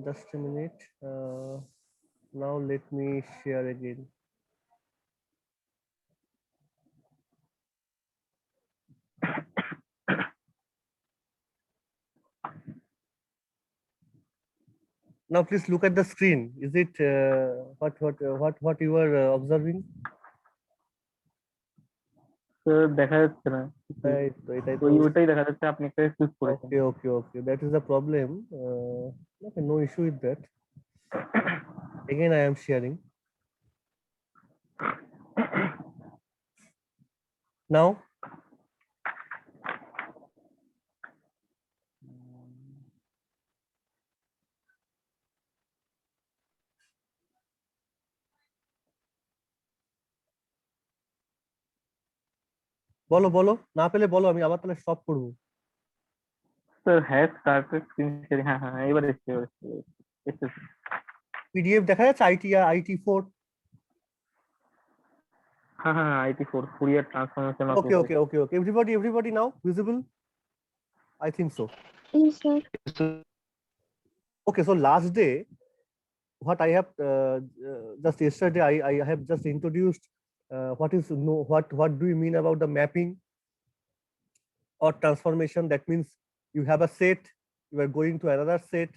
Just a minute. Now let me share again. Now please look at the screen. Is it what you are observing? Sir দেখা যাচ্ছে না এটাই তো। ওই ওটাই দেখা যাচ্ছে আপনি একটা চুজ করেছেন Okay. That is the problem. Okay, no issue with that. Again, I am sharing. Now, বলো বলো, না পেলে বলো, আমি আবার তাহলে স্টপ করবো। স্যার হ্যাঁ স্টার্টেড স্ক্রিন শেয়ারিং হ্যাঁ এবার এসেছে পিডিএফ দেখা যাচ্ছে IT4। হ্যাঁ IT4 Fourier transformation of Okay. Everybody now visible? I think so. Yes, sir. Okay, so last day, what I have just yesterday, I have just introduced what do you mean about the mapping or transformation. That means you have a set, you are going to another set.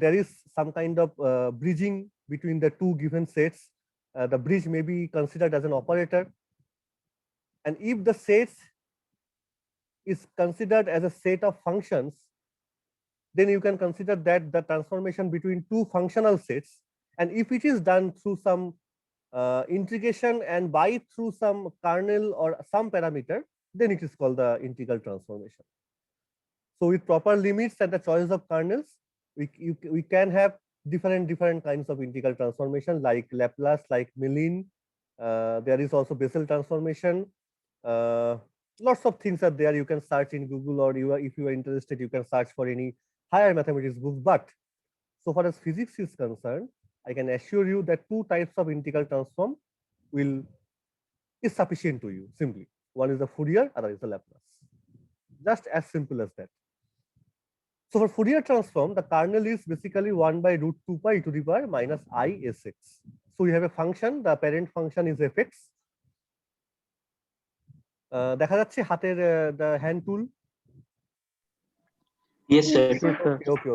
There is some kind of bridging between the two given sets. The bridge may be considered as an operator, and if the sets is considered as a set of functions, then you can consider that the transformation between two functional sets, and if it is done through some integration and by through some kernel or some parameter, then it is called the integral transformation. So with proper limits and the choice of kernels, we can have different kinds of integral transformation like Laplace, like Mellin. There is also Bessel transformation. Lots of things are there. You can search in Google, or if you are interested, you can search for any higher mathematics book. But so far as physics is concerned, I can assure you that two types of integral transform is sufficient to you simply. One is the Fourier, other is the Laplace. Just as simple as that. So for Fourier transform, the kernel is basically 1 by root 2 pi to the power minus I sx. So we have a function, the parent function is fx. দেখা যাচ্ছে হাতের the hand tool? Yes, sir.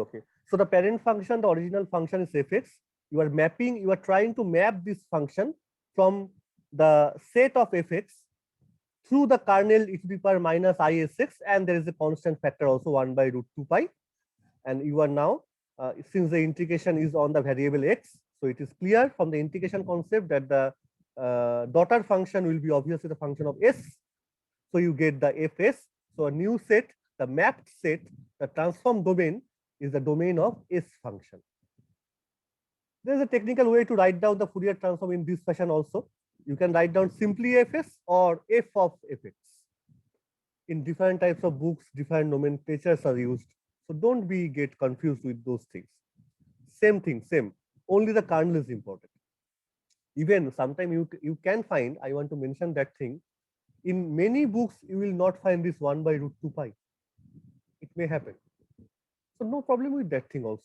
Okay. So the parent function, the original function is fx. You are mapping, you are trying to map this function from the set of fx through the kernel e to the power minus I sx, and there is a constant factor also 1 by root 2 pi. And you are now, since the integration is on the variable x, so it is clear from the integration concept that the daughter function will be obviously the function of s. So you get the fs. So a new set, the mapped set, the transform domain is the domain of s function. There is a technical way to write down the Fourier transform in this fashion also. You can write down simply fs or f of fx. In different types of books, different nomenclatures are used. So don't get confused with those things. Same thing, same. Only the kernel is important. Even sometimes you can find, I want to mention that thing, in many books you will not find this 1 by root 2 pi. It may happen. So no problem with that thing also.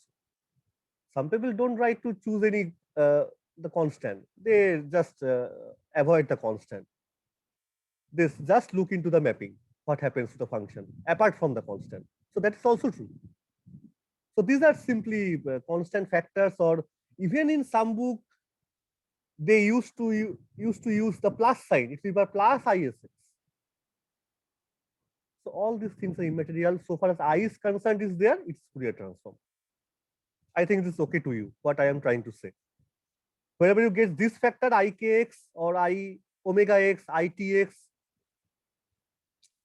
Some people don't try to choose any the constant. They just avoid the constant. They just look into the mapping, what happens to the function apart from the constant. So that is also true. So these are simply constant factors, or even in some book, they used to use the plus sign. It will be plus ISX. So all these things are immaterial. So far as I is concerned is there, it's Fourier transform. I think this is okay to you, what I am trying to say. Wherever you get this factor, IKX or I omega x, ITX,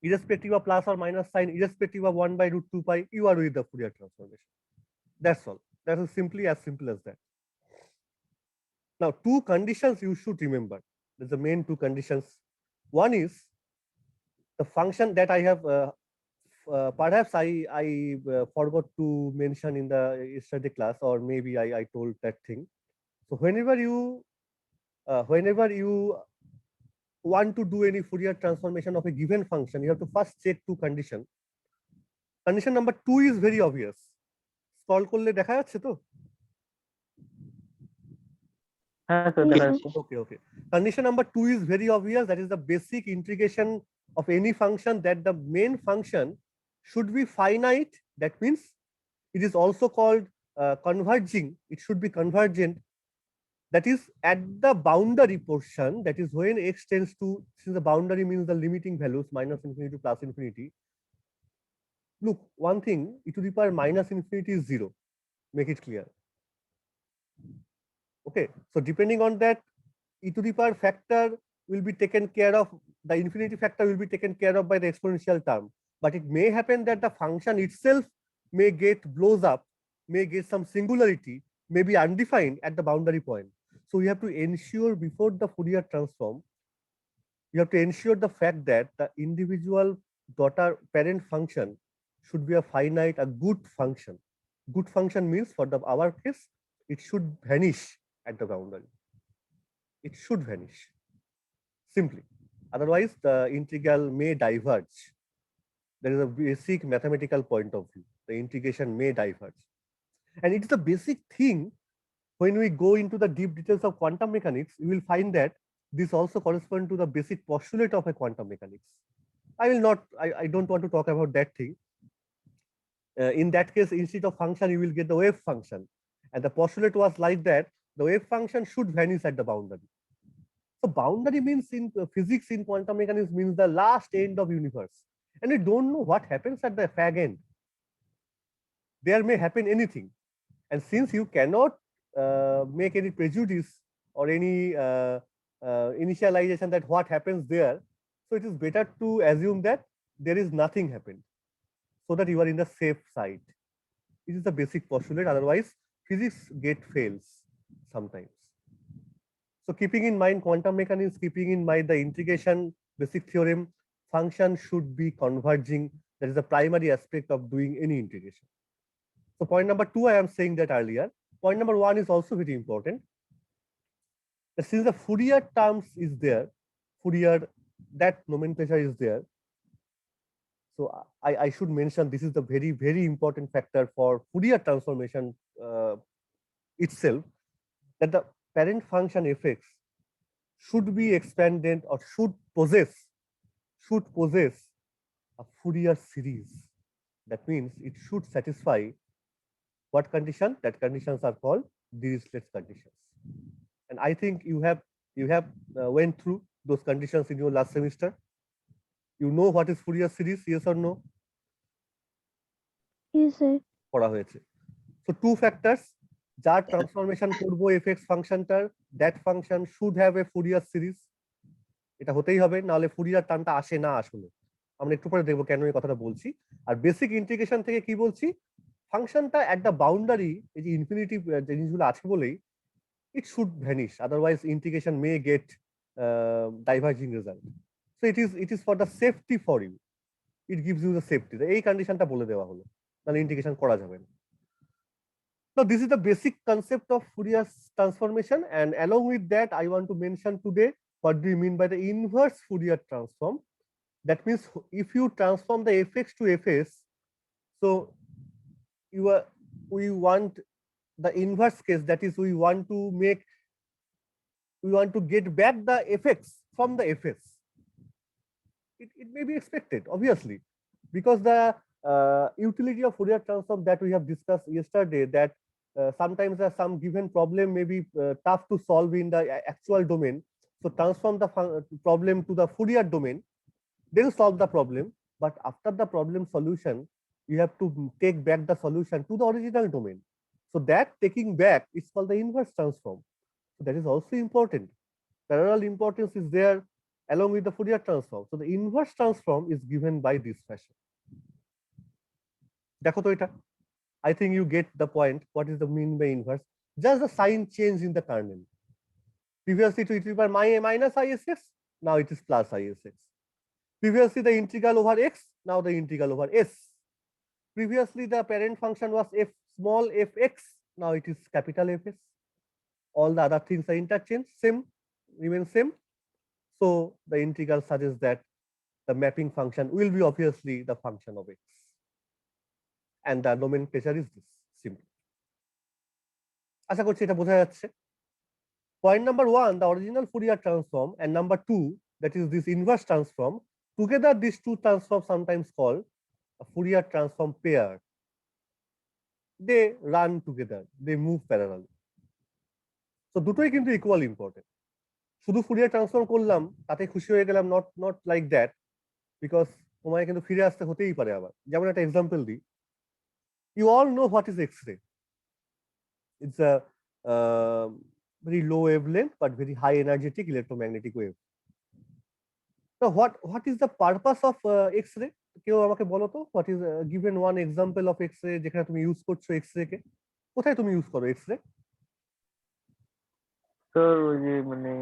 irrespective of plus or minus sign, irrespective of 1 by root 2 pi, you are with the Fourier transformation. That's all. That is simply as simple as that. Now, two conditions you should remember. There's the main two conditions. One is the function that I have, perhaps I forgot to mention in the yesterday class, or maybe I told that thing. So whenever you want to do any Fourier transformation of a given function, you have to first check two conditions. Condition number 2 is very obvious. Scroll করলে দেখা যাচ্ছে তো? হ্যাঁ sir দেখা যাচ্ছে। Okay, okay. Condition number 2 is very obvious. That is the basic integration of any function, that the main function should be finite. That means it is also called converging. It should be convergent. That is at the boundary portion. That is when x tends to, since the boundary means the limiting values minus infinity to plus infinity. Look, one thing, e to the power minus infinity is 0. Make it clear. Okay, so depending on that, e to the power factor will be taken care of, the infinity factor will be taken care of by the exponential term. But it may happen that the function itself may get blows up, may get some singularity, may be undefined at the boundary point. So we have to ensure before the Fourier transform, you have to ensure the fact that the individual daughter parent function should be a finite, a good function. Good function means for our case, it should vanish at the boundary. It should vanish simply. Otherwise, the integral may diverge. There is a basic mathematical point of view. The integration may diverge. And it's the basic thing. When we go into the deep details of quantum mechanics, you will find that this also corresponds to the basic postulate of a quantum mechanics. I don't want to talk about that thing. In that case, instead of function, you will get the wave function. And the postulate was like that, the wave function should vanish at the boundary. So boundary means in physics, in quantum mechanics, means the last end of universe. And we don't know what happens at the fag end. There may happen anything. And since you cannot make any prejudice or any initialization that what happens there, so it is better to assume that there is nothing happened, so that you are in the safe side. It is the basic postulate. Otherwise, physics fails sometimes. So keeping in mind quantum mechanics, keeping in mind the integration basic theorem, function should be converging. That is the primary aspect of doing any integration. So point number 2, I am saying that earlier. Point number 1 is also very important. That since the Fourier terms is there, Fourier, that nomenclature is there. So I should mention this is the very, very important factor for Fourier transformation itself, that the parent function fx should be expanded or should possess a Fourier series. That means it should satisfy what condition? That conditions are called Dirichlet's conditions. And I think you have went through those conditions in your last semester. You know what is Fourier series, yes or no? Yes, sir. পড়া হয়েছে। So two factors, যার transformation করব fx ফাংশনটার, that function should have a Fourier series. এটা হতেই হবে, নাহলে Fourier টার্মটা আসে না আসলে। আমরা একটু পরে দেখবো কেন এই কথাটা বলছি। আর বেসিক ইন্টিগ্রেশন থেকে কি বলছি, ফাংশনটা এট দ্য বাউন্ডারি, এই যে ইনফিনিটি জিনিসগুলো আছে বলেই it should vanish, otherwise integration may get diverging result. So it is for the safety for you, it gives you the safety. এই কন্ডিশনটা বলে দেওয়া হলো, তাহলে ইন্টিগ্রেশন করা যাবে না। Now this is the basic concept of Fourier transformation, and along with that I want to mention today what do you mean by the inverse Fourier transform. That means if you transform the fx to fs, so we want the inverse case, that is we want to get back the fx from the fs. It may be expected, obviously, because the utility of Fourier transform that we have discussed yesterday, that sometimes some given problem may be tough to solve in the actual domain. So transform the problem to the Fourier domain, then solve the problem. But after the problem solution, you have to take back the solution to the original domain. So that taking back is called the inverse transform. So that is also important. Parallel importance is there along with the Fourier transform. So the inverse transform is given by this fashion. দেখো তো এটা, I think you get the point. What is the mean by inverse? Just the sign change in the kernel. Previously to e to the power minus isx, now it is plus isx. Previously the integral over x, now the integral over s. Previously the parent function was f small fx, now it is capital Fs. All the other things are interchanged, same, remain same. So the integral suggests that the mapping function will be obviously the function of x. And the nomenclature is this, simply. আশা করছি এটা বোঝা যাচ্ছে। Point number 1, the original Fourier transform, and number 2, that is this inverse transform. Together, these two transforms sometimes called a Fourier transform pair. They run together, they move parallel. So দুটোই কিন্তু equal important. শুধু Fourier transform করলাম তাতে খুশি হয়ে গেলাম, not like that, because তোমায় কিন্তু ফিরে আসতে হতেই পারে আবার। যেমন একটা এক্সাম্পল দিই, you all know what is x-ray. It's a very low wavelength but very high energetic electromagnetic wave. So what is the purpose of X-ray? কেউ আমাকে বলো তো, what is given one example of X-ray যেখানে তুমি use করছো X-ray কে, কোথায় তুমি use করো X-ray? স্যার ওই যে মানে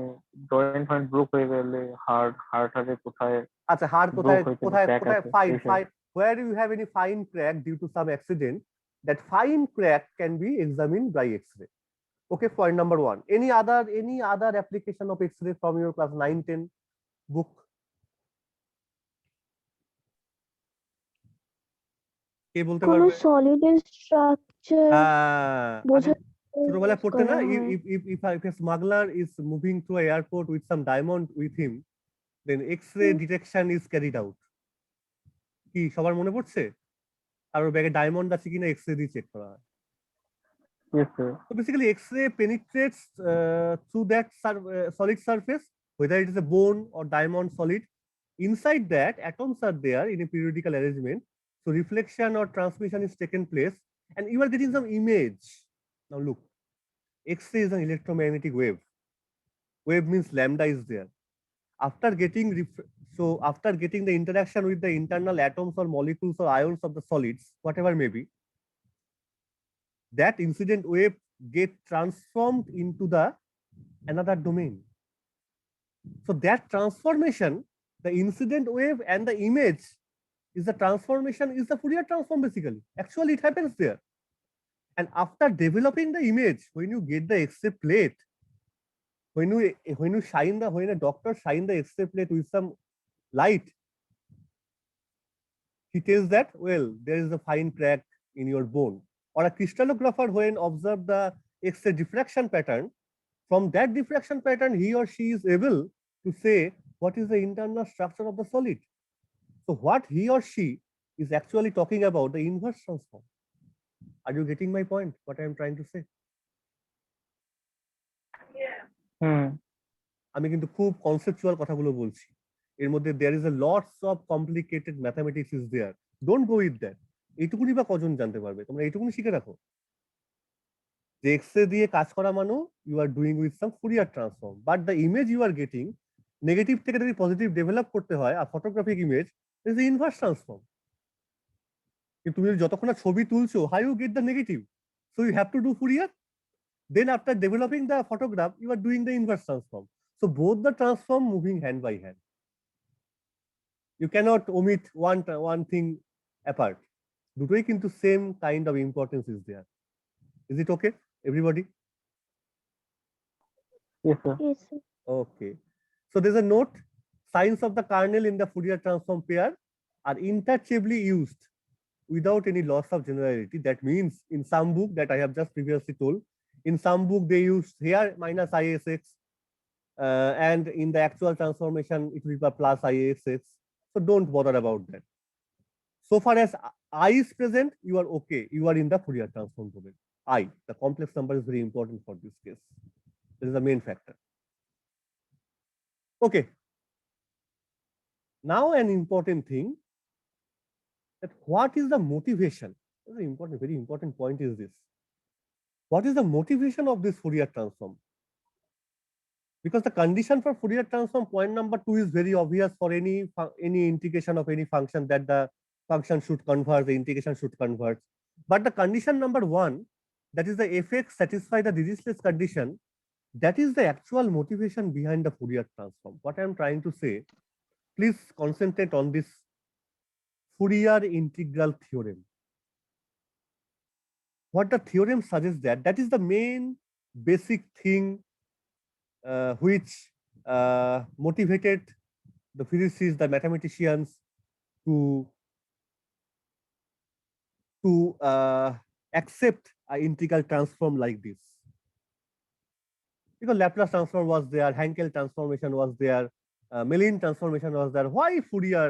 জয়েন্ট ফাইন্ট ব্রোক হয়ে গেলে হার্ট হার্টে কোথায় আচ্ছা, হাড় ব্রোক কোথায় হয়েছে কোথায় ক্র্যাক কোথায় আছে ফাইন এই সব। Fine where you have any fine crack due to some accident, that fine crack can be examined by X-ray. Okay, point number 1. Any other application of X-ray from your class 9-10 book? কে বলতে কোনো পারবে? সলিডের structure আগে বোঝাতে ছোটবেলায় use পড়তে করা না, হয়। if a smuggler is moving through an airport with some diamond with him, then X-ray detection is carried out. কি সবার মনে পড়ছে? আর ওর ব্যাগে ডায়মন্ড আছে কিনা এক্স-রে দিয়ে চেক করা হয়। Yes sir. So basically, X-ray penetrates through that solid surface, whether it is a bone or diamond solid. Inside that, atoms are there in a periodical arrangement. So reflection or transmission is taken place, and you are getting some image. Now look, X-ray is an electromagnetic wave. Wave means lambda is there. After getting after getting the interaction with the internal atoms or molecules or ions of the solids, whatever may be, that incident wave get transformed into the another domain. So that transformation, the incident wave and the image is the transformation, is the Fourier transform basically. Actually, it happens there. And after developing the image, when you get the X-ray plate, when a doctor shine the X-ray plate with some light, he tells that, well, there is a fine crack in your bone. Or a crystallographer, when observe the X-ray diffraction pattern, from that diffraction pattern, he or she is able to say what is the internal structure of the solid. So what he or she is actually talking about the inverse transform. Are you getting my point? What I am trying to say? আমি কিন্তু খুব conceptual কথাগুলো বলছি, এর মধ্যে there is a lots of complicated mathematics is there. Don't go with that. এইটুকুনি বা কজন জানতে পারবে, তোমরা এইটুকুনি শিখে রাখো যে এক্স-রে দিয়ে কাজ করা মানে you are doing with some Fourier transform, but the image you are getting, negative থেকে যদি পজিটিভ ডেভেলপ করতে হয় আর photographic image is the inverse transform. কিন্তু তুমি যতক্ষণ ছবি তুলছো, how you get the negative, so you have to do Fourier, then after developing the photograph you are doing the inverse transform. So both the transform moving hand by hand, you cannot omit one thing apart. দুটোই কিন্তু same kind of importance is there. Is it okay everybody? Yes, sir. Yes, sir. Okay. So there's a note, signs of the kernel in the Fourier transform pair are interchangeably used without any loss of generality. That means in some book that I have just previously told, in some book they use here minus ISX, and in the actual transformation it will be plus ISX. So don't bother about that. So far as I is present, you are okay. You are in the Fourier transform domain. I, the complex number, is very important for this case. This is the main factor. Okay. Now an important thing, that what is the motivation? Very important point is this. What is the motivation of this Fourier transform? Because the condition for Fourier transform, point number 2, is very obvious for any integration of any function, that the function should converge, the integration should converge. But the condition number 1, that is the fx satisfy the Dirichlet's condition, that is the actual motivation behind the Fourier transform. What I am trying to say, please concentrate on this Fourier integral theorem. What the theorem suggests, that is the main basic thing which motivated the physicists, the mathematicians to accept an integral transform like this. Because Laplace transform was there, Hankel transformation was there, Mellin transformation was there. Why Fourier?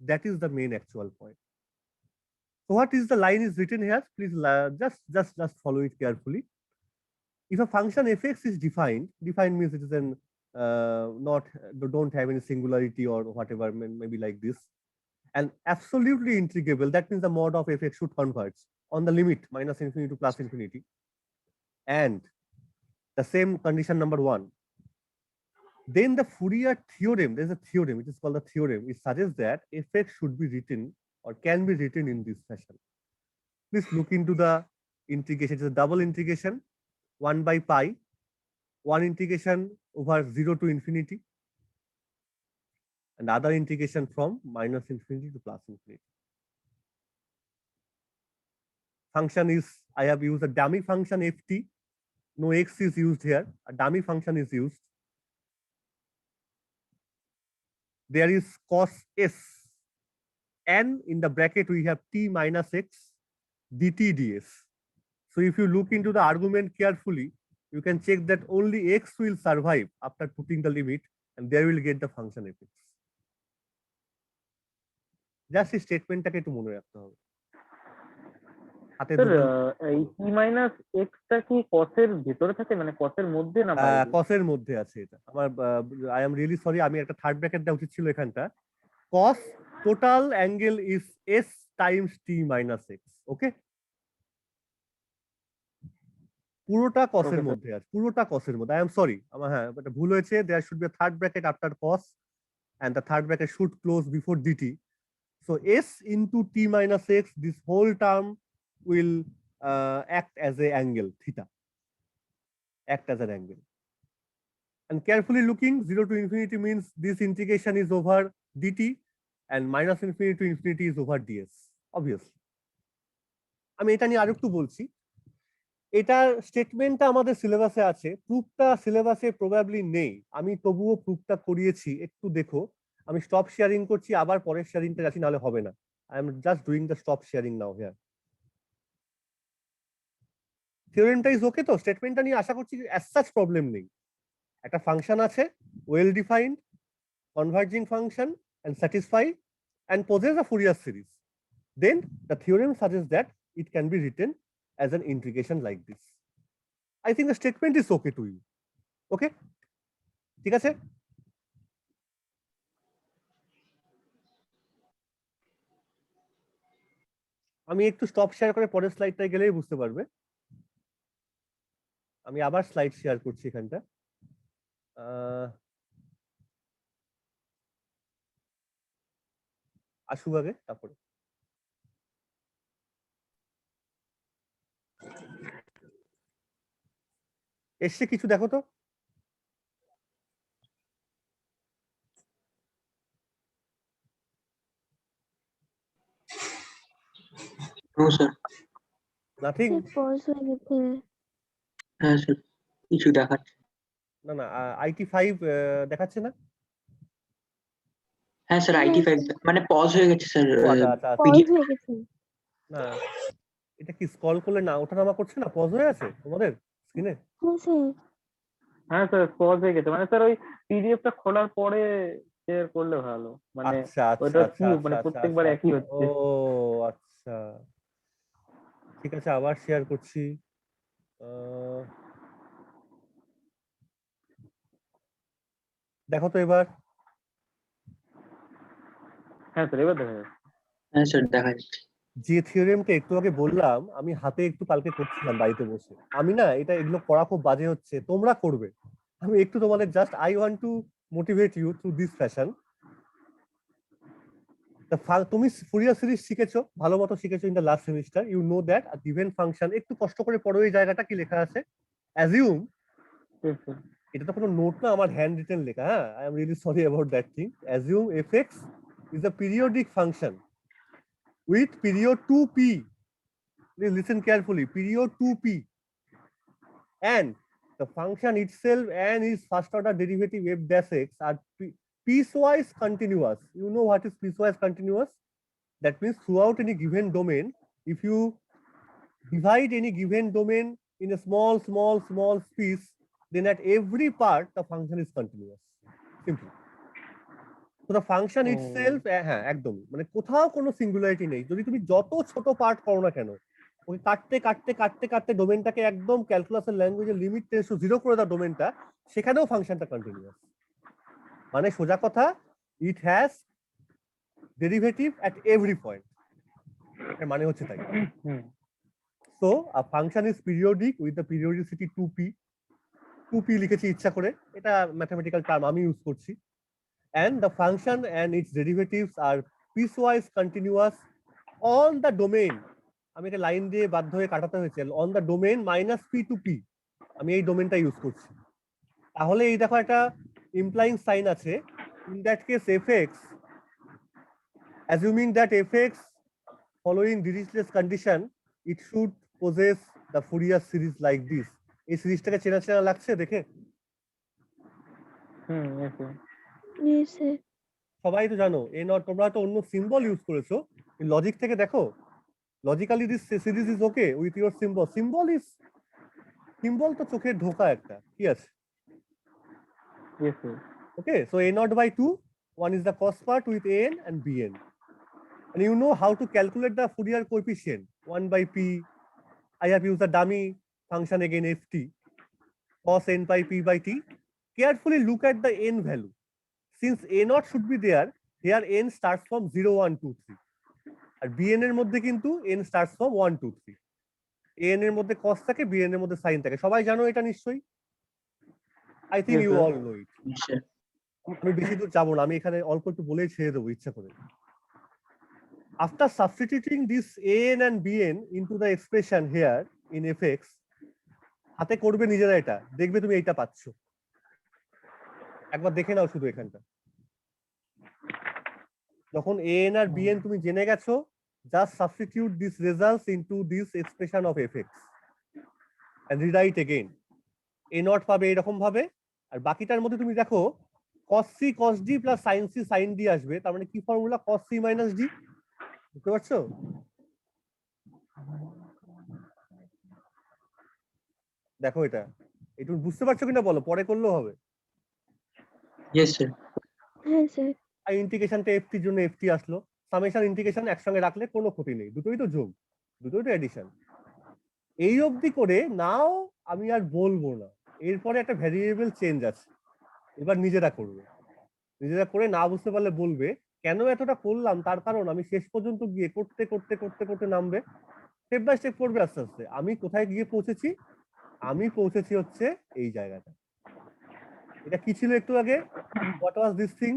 That is the main actual point. So what is the line is written here? Please just follow it carefully. If a function fx is defined means it is an not don't have any singularity or whatever, maybe like this, and absolutely integrable. That means the mod of fx should converge on the limit minus infinity to plus infinity, and the same condition number 1. Then the Fourier theorem, there's a theorem, it is called the theorem. It suggests that fx should be written or can be written in this fashion. Please look into the integration. It's a double integration, 1 by pi, one integration over 0 to infinity, and other integration from minus infinity to plus infinity. Function is, I have used a dummy function ft. No x is used here. A dummy function is used. There is cos s, and in the bracket we have t minus x dt ds. So if you look into the argument carefully, you can check that only x will survive after putting the limit, and there will get the function fx. Just এই স্টেটমেন্টটাকে একটু মনে রাখতে হবে। Sir এই t minus x টা কি cos এর ভিতরে থাকে, মানে cos এর মধ্যে না বাইরে? cos এর মধ্যে আছে এটা। আমার আই এম রিয়েলি সরি, আমি একটা থার্ড ব্র্যাকেট দেওয়া উচিত ছিল এখানটা। cos total angle is s Times t minus x। ওকে, পুরোটা cos এর মধ্যে আছে, পুরোটা cos এর মধ্যে। আই এম সরি, আমার হ্যাঁ এটা ভুল হয়েছে। There should be a third bracket after cos, and the third bracket should close before dt. So s into t minus x, this whole term will act as a angle theta, act as an angle. And carefully looking, 0 to infinity means this integration is over dt, and minus infinity to infinity is over ds, obviously. আমি এটা নিয়ে আরেকটু বলছি। এটার স্টেটমেন্টটা আমাদের সিলেবাসে আছে, প্রুফটা সিলেবাসে প্রবাবলি নেই। আমি তবুও প্রুফটা করিয়েছি, একটু দেখো। আমি স্টপ শেয়ারিং করছি, আবার পরের শেয়ারিংটা যাচ্ছি, নাহলে হবে না। I am just doing the stop sharing now here. থিওরেমটা ইজ ওকে তো? স্টেটমেন্টটা নিয়ে আশা করছি অ্যাজ সাচ প্রবলেম নেই। একটা ফাংশন আছে, well defined, converging function, and satisfy and possess a Fourier series. Then the theorem suggests that it can be written as an integration like this. I think the statement is okay to you. Okay? ঠিক আছে? আমি একটু stop share করে পরের স্লাইডটায় গেলেই বুঝতে পারবে। আমি আবার স্লাইড শেয়ার করছি এখানটা। আসুক আগে, তারপরে এসছে কিছু দেখো তো। No sir, nothing. পজ হয়ে গেছে। হ্যাঁ স্যার, কিছু দেখাচ্ছে না না, IT5 দেখাচ্ছে না। হ্যাঁ স্যার, IT5 মানে পজ হয়ে গেছে স্যার। পজ হয়ে গেছে। না, এটা কি স্ক্রল করলে না ওঠানামা করছে না, পজ হয়ে আছে তোমাদের স্ক্রিনে? হ্যাঁ স্যার, পজ হয়ে গেছে। মানে স্যার ওই পিডিএফটা খোলার পরে শেয়ার করলে ভালো, মানে আচ্ছা ওটা আচ্ছা কি মানে প্রত্যেকবার একই হচ্ছে। ও আচ্ছা, ঠিক আছে, আবার শেয়ার করছি। দেখো তো এবার। হ্যাঁ স্যার, এবার দেখা যাচ্ছে। হ্যাঁ স্যার, দেখা যাচ্ছে। যে থিওরেমটা একটু আগে বললাম, আমি হাতে একটু কালকে করছিলাম বাড়িতে বসে। আমি না এটা এগুলো করা খুব বাজে হচ্ছে, তোমরা করবে। আমি একটু তোমাদের just I want to motivate you through this fashion. তুমি ফুরিয়ার সিরিজ শিখেছো, ভালো মতো শিখেছো in the last semester. You know that a given function, একটু কষ্ট করে পড়ো এই জায়গাটা কি লেখা আছে। অ্যাজিউম, এটা তো কোনো নোট না, আমার হ্যান্ড রিটেন লেখা। হ্যাঁ, I am really sorry about that thing. Assume fx is a periodic function with period 2p. Please listen carefully. Period 2p, and the function itself and its first order derivative f dash x are piecewise continuous. You know what is piecewise continuous? That means throughout any given domain, if you divide any given domain in a small piece, then at every part the function is continuous. Simply. So the function Oh. itself, হ্যাঁ একদমই, মানে কোথাও কোনো singularity নেই। যদি তুমি যত ছোট পার্ট করো না কেন, ওই কাটতে কাটতে কাটতে কাটতে ডোমেনটাকে একদম ক্যালকুলাসের ল্যাঙ্গুয়েজে লিমিট টেন্স টু 0 করে দাও ডোমেনটা, সেখানেও ফাংশনটা কন্টিনিউয়াস। মানে সোজা কথা, it has derivative at every point, এর মানে হচ্ছে তাই। So a function is periodic with the periodicity 2p। 2p লিখেছি ইচ্ছা করে, এটা ম্যাথমেটিক্যাল টার্ম আমি ইউজ করছি। And the function and its derivatives are piecewise continuous on the domain, আমি একটা লাইন দিয়ে বাধ্য হয়ে কাটাতে হয়েছে, on the domain minus p to p, আমি এই ডোমেনটা ইউজ করছি। তাহলে এই দেখো একটা ইমপ্লাইং সাইন আছে, in that case fx, assuming that fx following Dirichlet's condition, it should possess the Fourier series like this. এই সিরিজটাকে চেনা চেনা লাগছে দেখে? Yes, sir. সবাই তো জানো এ নট, তোমরা তো অন্য সিম্বল ইউজ করেছো, লজিক থেকে দেখো, logically this series is okay with your symbol. Symbol তো চোখের ধোকা একটা, কি আছে? ওকে, so a naught by 2, one is the cos part with an and bn, and you know how to calculate the Fourier coefficient, 1 by p. I have used the dummy function again ft, cos n pi p by t. Carefully look at the n value. Since a naught should be there, here n starts from 0, 1, 2, 3. R bn এর মধ্যে কিন্তু n starts from 1, 2, 3. an এর মধ্যে cos থাকে, bn এর মধ্যে sin থাকে। সবাই জানো এটা নিশ্চয়ই? I think Yes, you sir. all know it. আমি বেশি দূর যাবো না, আমি এখানে অল্প একটু বলেই ছেড়ে দেবো ইচ্ছা করে। After substituting this an and bn into the expression here in fx, হাতে করবে নিজেরা এটা, দেখবে তুমি এইটা পাচ্ছ। একবার দেখে নাও শুধু এখানটা। যখন an আর bn তুমি জেনে গেছো, just substitute this results into this expression of fx and rewrite again. a naught পাবে এরকম ভাবে, আর বাকিটার মধ্যে তুমি দেখো cos c cos d plus sin c sin d আসবে, তার মানে কি formula? cos c minus d। বুঝতে পারছো? দেখো এটা, একটু বুঝতে পারছো কিনা বলো, পরে করলেও হবে। Yes, sir. Yes, sir. আর ইন্টিগ্রেশনটা ft জন্য ft আসলো, সামেশন ইন্টিগ্রেশন একসঙ্গে রাখলে কোনো ক্ষতি নেই, দুটোই তো যোগ, দুটোই তো এডিশন। এই অবধি করে নাও আমি আর বলবো না, এরপরে একটা ভ্যারিয়েবল চেঞ্জ আছে, এবার নিজেরা করবে। নিজেরা করে না বুঝতে পারলে বলবে। কেন এতটা করলাম তার কারণ আমি শেষ পর্যন্ত গিয়ে করতে করতে করতে করতে নামবে, স্টেপ বাই স্টেপ করবে আস্তে আস্তে। আমি কোথায় গিয়ে পৌঁছেছি? আমি পৌঁছেছি হচ্ছে এই জায়গাটা। এটা কি ছিল একটু আগে? What was this thing?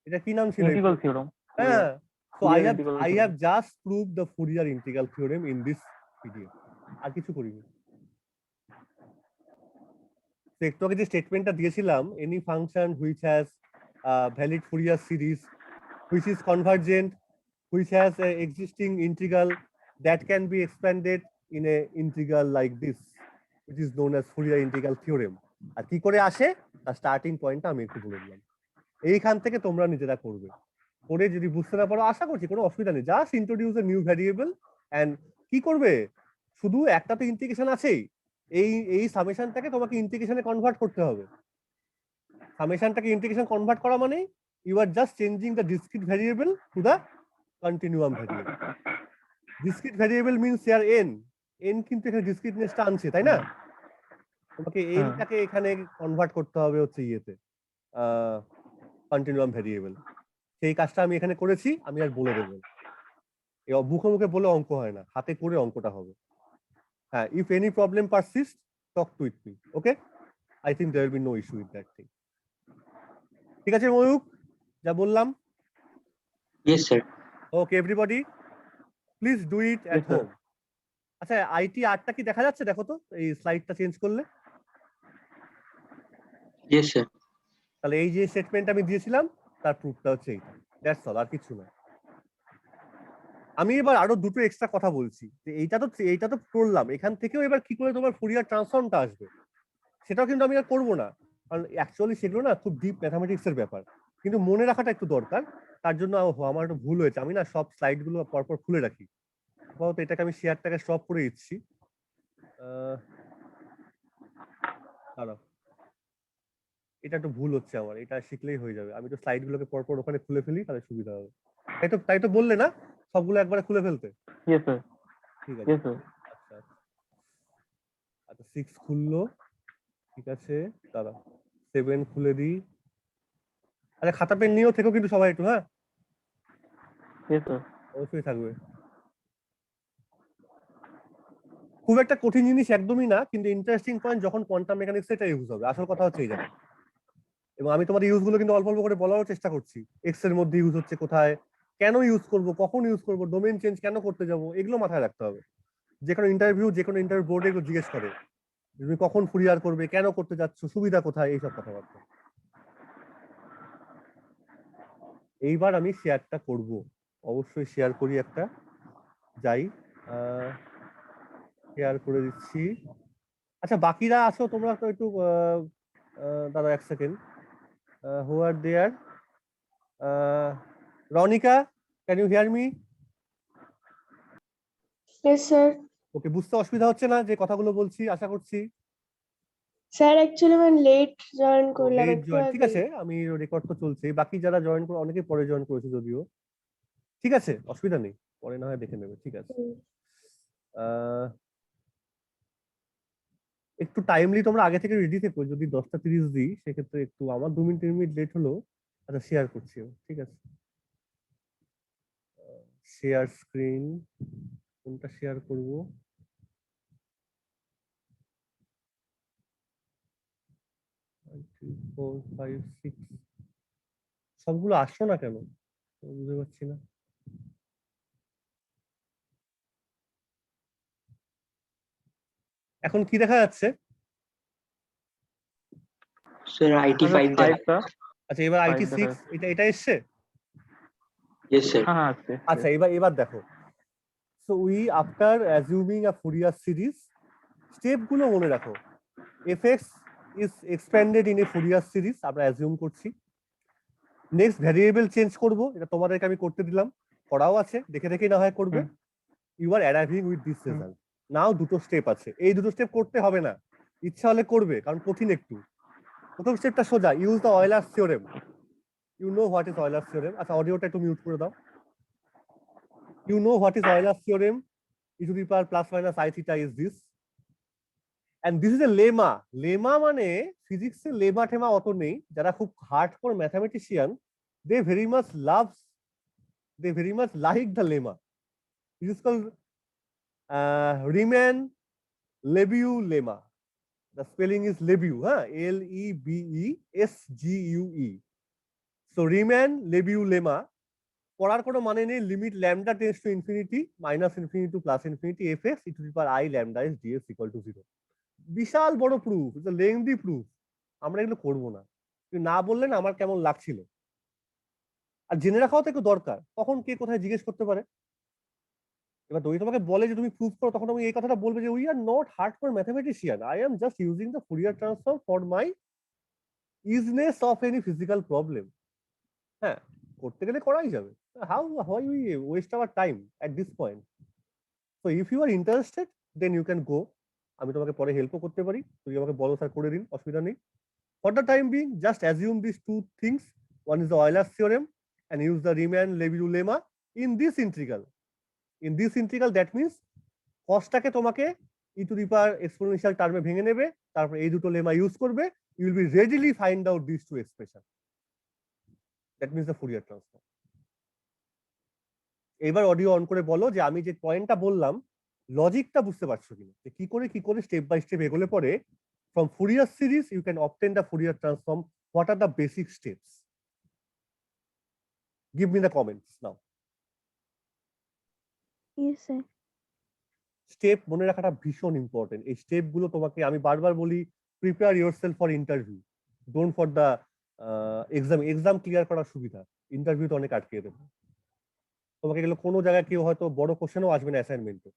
এটা কি নাম ছিল? Integral theorem. হ্যাঁ, so Fourier I integral have theorem. just proved the Fourier integral theorem in this video. আর কিছু করিনি। তো একটু আগে যে স্টেটমেন্টটা দিয়েছিলাম, any function which has valid Fourier series, which is convergent, which has a existing integral that can be expanded in a integral like this, which is known as Fourier integral theorem. আর কি করে আসে তার starting পয়েন্টটা আমি একটু বলে দিলাম। এইখান থেকে তোমরা নিজেরা করবে, করে যদি বুঝতে না পারো আশা করছি কোনো অসুবিধা নেই, just introduce a new variable and কি করবে, শুধু একটা তো ইন্টিগ্রেশন আছেই, এই সামেশনটাকে তোমাকে ইন্টিগ্রেশনে কনভার্ট করতে হবে। সামেশনটাকে ইন্টিগ্রেশন কনভার্ট করা মানে you are just changing the discrete variable to the continuum variable. Discrete variable means here n কিন্তু এখানে ডিসক্রিটনেসটা আনছে, তাই না? তোমাকে nটাকে এখানে কনভার্ট করতে হবে হচ্ছে ইয়েতে কন্টিনিউয়াম ভ্যারিয়েবল। সেই কাজটা আমি এখানে করেছি, আমি আর বলে দেবো। এই মুখে মুখে বলে অঙ্ক হয় না, হাতে করে অঙ্কটা হবে। হ্যাঁ, if any problem persist talk to with me, okay? I think there will be no issue with that thing. ঠিক আছে ময়ূক, যা বললাম? Yes, sir. Okay everybody, please do it at Yes, sir. Home. আচ্ছা, আইটি আরটা কি দেখা যাচ্ছে? দেখো তো এই স্লাইডটা চেঞ্জ করলে। Yes, sir. তাহলে এই যে স্টেটমেন্ট আমি দিয়েছিলাম তার প্রুফটা হচ্ছে এইটা, দ্যাটস অল, আর কিছু না। আমি এবার আরো দুটো এক্সট্রা কথা বলছি যে এইটা তো করলাম, এখান থেকেও এবার কি করে তোমার ফুরিয়ার ট্রান্সফর্মটা আসবে সেটাও কিন্তু আমি আর করবো না, কারণ অ্যাকচুয়ালি সেগুলো না খুব ডিপ ম্যাথামেটিক্স এর ব্যাপার, কিন্তু মনে রাখাটা একটু দরকার। তার জন্য আমার একটু ভুল হয়েছে, আমি না সব স্লাইড গুলো পরপর খুলে রাখি, আপাতত এটাকে আমি শেয়ারটাকে স্টপ করে দিচ্ছি। দাঁড়াও, এটা একটু ভুল হচ্ছে আমার, এটা শিখলেই হয়ে যাবে। আমি তো স্লাইড গুলোকে পরপর ওখানে খুলে ফেলি, তাহলে সুবিধা হবে। তাই তো বললে না সবগুলো একবারে খুলে ফেলতে? ইয়েস স্যার, ঠিক আছে, ইয়েস স্যার। আচ্ছা আচ্ছা 6 খুললো, ঠিক আছে। দাঁড়া 7 খুলে দিই। আরে খাতা পেন নিয়েও থেকো কিন্তু সবাই একটু, হ্যাঁ ইয়েস স্যার। অবশ্যই থাকবে। খুব একটা কঠিন জিনিস একদমই না, কিন্তু ইন্টারেস্টিং পয়েন্ট যখন কোয়ান্টাম মেকানিক্স এটা ইউজ হবে। আসল কথা হচ্ছে এই জায়গায়। এবং আমি তোমাদের ইউজ গুলো কিন্তু অল্প অল্প করে বলারও চেষ্টা করছি। এক্স এর মধ্যে ইউজ হচ্ছে কোথায়, কেন ইউজ করব, কখন ইউজ করব, ডোমেইন চেঞ্জ কেন করতে যাব, এগুলো মাথায় রাখতে হবে। যে কোনো ইন্টারভিউ বোর্ডে এগুলো জিজ্ঞেস করে, তুমি কখন ফুরিয়ার করবে, কেন করতে যাচ্ছ, সুবিধা কোথায়, এইসব কথাবার্তা। এইবার আমি শেয়ারটা করব, অবশ্যই শেয়ার করি একটা, যাই শেয়ার করে দিচ্ছি। আচ্ছা বাকিরা আছো তোমরা তো একটু দাঁড়াও 1 second. Who are there? Ronika, can you hear me? Yes, sir. Okay, বুঝতে অসুবিধা হচ্ছে না যে কথাগুলো বলছি, আশা করছি। Sir, actually আমি লেট জয়েন করলাম Late একটু join, ঠিক আগে। আছে, আমি রেকর্ড তো চলছে। বাকি যারা জয়েন করে অনেকে পরে জয়েন করেছে যদিও, ঠিক আছে অসুবিধা নেই, পরে না হয় দেখে নেবে, ঠিক আছে। একটু টাইমলি তোমরা আগে থেকে রেডি থেকো। যদি 10টা 30 দিই সেক্ষেত্রে একটু আমার 2 মিনিট লেট হলো। আচ্ছা শেয়ার করছি, ঠিক আছে। শেয়ার স্ক্রিন, কোনটা শেয়ার করব? সবগুলো আসলো না কেন বুঝতে পারছি না। এখন কি দেখা যাচ্ছে? Sir, IT5 ফাইভ দেখা। স্যার। আচ্ছা এবার Five IT6 দেখা এটা এসছে। Yes, sir. হ্যাঁ হ্যাঁ আছে। আচ্ছা এবার দেখো। So we after assuming a Fourier series, step গুলো মনে রাখো। fx is expanded in a Fourier series, আমরা অ্যাজিউম করছি। নেক্সট ভ্যারিয়েবল চেঞ্জ করব, এটা তোমাদেরকে আমি করতে দিলাম, করাও আছে, দেখে দেখে না হয় করবে। You are arriving with this result. Now দুটো স্টেপ আছে, এই দুটো স্টেপ করতে হবে না, ইচ্ছা হলে করবে, কারণ কঠিন একটু। প্রথম স্টেপটা সোজা, use the Euler's theorem. You know what is Euler's theorem? আচ্ছা অডিওটা একটু মিউট করে দাও। You know what is Euler's theorem? e to the power plus minus I theta is this, and this is a lemma. Lemma মানে ফিজিক্সে lemma ঠেমা অত নেই, যারা খুব hardcore mathematician they very much like the lemma. It is called Riemann-Lebesgue lemma. The spelling is Lebesgue, Lebesgue. So Riemann-Lebesgue lemma পড়ার কোনো মানে নেই। Limit lambda tends to infinity, minus infinity two plus infinity, fx e to the power I lambda is dx equal to 0. বিশাল বড় proof, it's a lengthy proof. আমরা এগুলো করব না, কিন্তু না বললেন আমার কেমন লাগছিল। আর জেনে রাখাও তো একটু দরকার, কখন কে কোথায় জিজ্ঞেস করতে পারে। এবার যদি তোমাকে বলে যে তুমি প্রুফ করো, তখন আমি এই কথাটা বলবো যে we are not hardcore mathematician, I am just using the Fourier transform for my easiness of any physical problem. হ্যাঁ করতে গেলে করাই যাবে, how we waste our time at this point. So if you are interested then you can go. আমি তোমাকে পরে হেল্পও করতে পারি, তুমি আমাকে বলো স্যার করে দিন, অসুবিধা নেই। For the time being, just assume these two things. One is the Euler's theorem and use the Riemann-Lebesgue lemma in this integral. In this integral, that means cosটাকে তোমাকে e to the power exponential টার্মে ভেঙে নেবে, তারপর এই দুটো lemma use করবে, you will be readily find out these two expression. That means the Fourier transform. এবার audio on করে বলো যে আমি যে পয়েন্টটা বললাম লজিকটা বুঝতে পারছো কিনা, যে কি করে স্টেপ বাই স্টেপ এগোলে পরে from Fourier series you can obtain the Fourier transform. What are the basic steps? Give me the comments now. Yes, sir. Step মনে রাখাটা ভীষণ ইম্পর্টেন্ট। এই স্টেপ গুলো তোমাকে আমি বারবার বলি, prepare yourself for interview, don't for the exam clear করার সুবিধা, ইন্টারভিউতে অনেক আটকে দেবে তোমাকে। এগুলো কোনো জায়গায় কেউ হয়তো বড় কোশ্চেনও আসবে না অ্যাসাইনমেন্টে,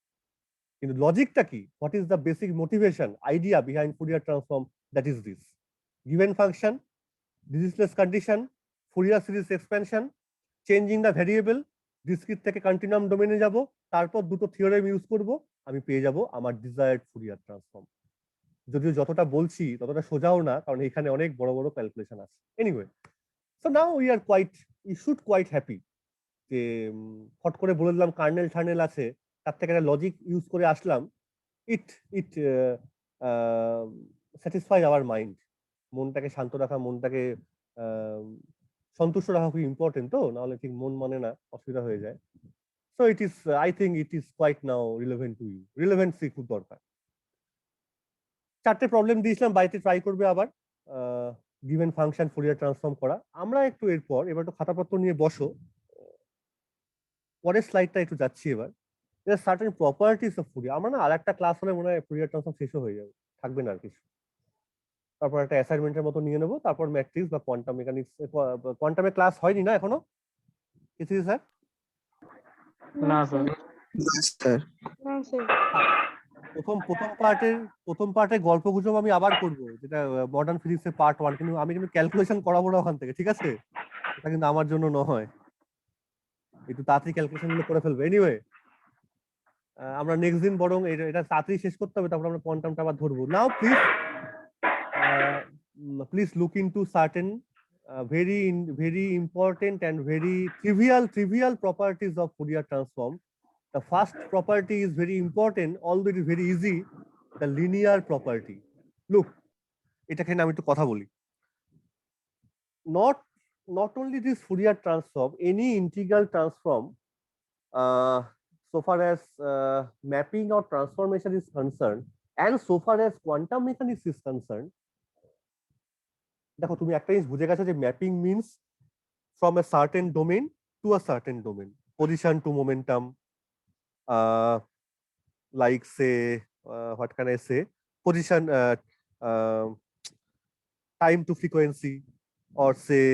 কিন্তু লজিকটা কি, what is the basic motivation idea behind Fourier transform? That is this: given function, Dirichlet's condition, Fourier series expansion, changing the variable, discrete থেকে কন্টিনিউয়াম ডোমেনে যাব, তারপর দুটো থিওরেম ইউজ করব, আমি পেয়ে যাব আমার ডিজায়ার্ড ফুরিয়ার ট্রান্সফর্ম। যদিও যতটা বলছি ততটা সোজাও না, কারণ এখানে অনেক বড় বড় ক্যালকুলেশন আছে। Anyway, so now we should quite happy যে ফট করে বলে দিলাম কার্নেল টার্নেল আছে, তার থেকে একটা লজিক ইউজ করে আসলাম। ইট স্যাটিসফাই আওয়ার মাইন্ড। মনটাকে শান্ত রাখা, মনটাকে সন্তুষ্ট রাখা খুব ইম্পর্টেন্ট, তো নাহলে ঠিক মন মানে না, অসুবিধা হয়ে যায়। So it is, I think it is quite now relevant to you. Relevancy খুব দরকার। 4টে প্রবলেম দিয়েছিলাম, বাড়িতে ট্রাই করবে আবার গিভেন ফাংশন ফুরিয়ার ট্রান্সফর্ম করা। আমরা একটু এরপর এবার একটু খাতাপত্র নিয়ে বসো, পরের স্লাইডটা একটু যাচ্ছি এবার। Certain properties of Fourier. আমরা না আর একটা ক্লাস হলে মনে হয় ফুরিয়ার ট্রান্সফর্ম শেষ হয়ে যাবে, থাকবে না আর কিছু। তারপর একটা অ্যাসাইনমেন্টের মতো নিয়ে নেবো, তারপর ম্যাট্রিক্স বা কোয়ান্টাম মেকানিক্স। কোয়ান্টামে ক্লাস হয়নি না এখনো কিছু স্যার? না স্যার। না স্যার। প্রথম পার্টের গল্প গুজব আমি আবার করবো, যেটা মডার্ন ফিজিক্সের পার্ট 1, কিন্তু আমি কিন্তু ক্যালকুলেশন করাবো না ওখান থেকে, ঠিক আছে? এটা কিন্তু আমার জন্য নয়, একটু তাড়াতাড়ি ক্যালকুলেশন গুলো করে ফেলবো। এনিওয়ে, আমরা নেক্সট দিন বরং এটা তাড়াতাড়ি শেষ করতে হবে, তারপর আমরা কোয়ান্টামটা আবার ধরবো। Now please look into certain very important and very trivial properties of Fourier transform. The first property is very important, although it is very easy, the linear property. Look, এটাকে আমি একটু কথা বলি। Not only this Fourier transform, any integral transform, so far as mapping or transformation is concerned, and so far as quantum mechanics is concerned, দেখো তুমি একটা জিনিস বুঝে গেছো যে mapping means from a certain domain to a certain domain, position to momentum, like say what can I say, position, time to frequency, or say